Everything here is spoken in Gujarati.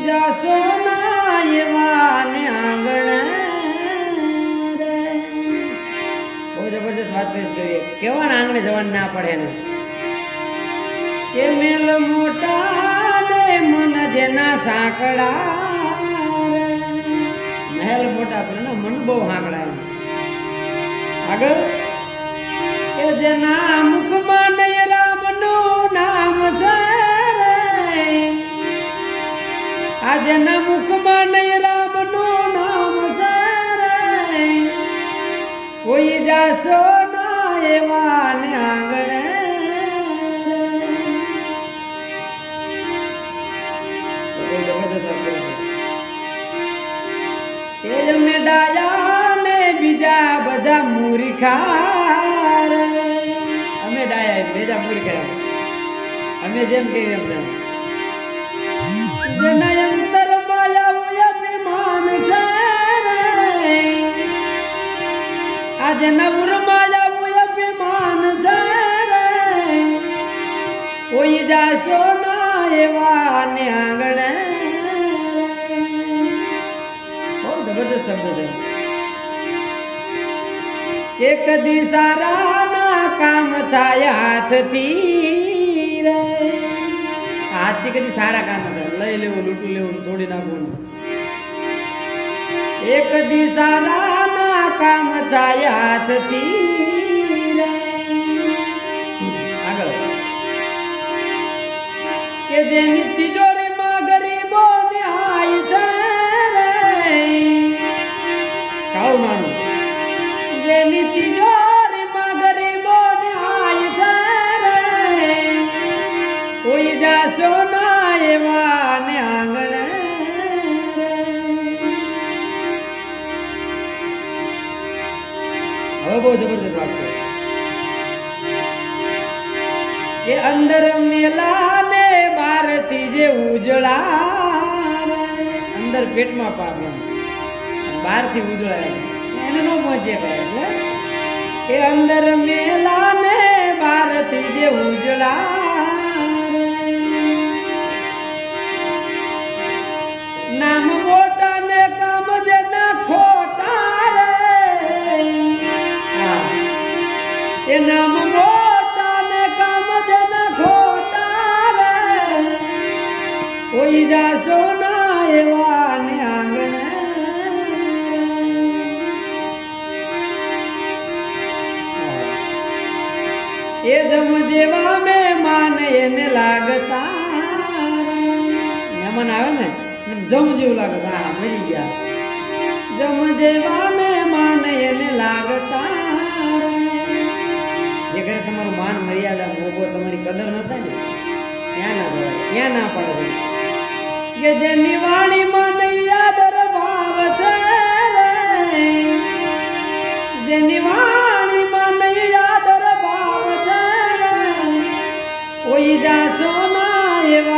જાશો ના એવા ને આંગણે બહુ જબરજસ્ત વાત કરીશ કરીએ કેવા આંગણે જવાનું ના પડે ને કે મેલ મોટા ને મન જેના સાંકડા મહેલ મોટા પણ મન બહુ હાંકડા આગળ કે જેના મુખમાં નહીં રામનું નામ છે આ જેના મુખમાં નહીં રામનું નામ છે કોઈ જાશો ના એવા ને આંગણે એ જ અમે ડાયા ને બીજા બધા મૂર્ખા અમે ડાયા બીજા મૂર્ખા અમે જેમ કહીએ એમ જેના અંતર માયા અભિમાન છે આ જેના માયા અભિમાન છે કોઈ જાશો ના એવા ને આંગણે બહુ જબરદસ્ત શબ્દ છે કે કદી સારા ના કામ થાય હાથથી રે હાથથી કદી સારા કામ થાય લઈ લેવું લૂંટું લેવું તોડી નાખવું એક દી સારા ના કામ થાય હાથથી રે આગળ કે જેની તિજોરી માં ગરીબો ને આય છે રે કાળું નાણું જેની તિજોરી માં ગરીબો ને આય છે રે કોઈ જાશો ના એવા ને આંગણે હવે બહુ જબરદસ્ત વાત છે કે અંદર મેલા ને બારથી જે ઉજળા અંદર પેટમાં પામે બહારથી ઉજળા એને ન પહોંચે એટલે કે અંદર મેલા ને બારથી જે ઉજળા નામ મોટા ને કામ જેના ખોટા રે એ નામ મોટા ને કામ જેના ખોટા રે કોઈ જાશો ના એવા ને આંગણે એ જમ જેવા મહેમાન એને લાગતા મહેમાન આવે ને જમ જેવું લાગે હા મરી ગયા જમ જેવા મહેમાન એને લાગતા જે ઘરે તમારું માન મર્યાદા મોભો તમારી કદર ન થાય ને ત્યાં ના જવાય ત્યાં ના પડે કે જેની વાણી માં યાદર ભાવ છે જેની વાણી માં યાદર ભાવ છે કોઈ જાશો ના એવા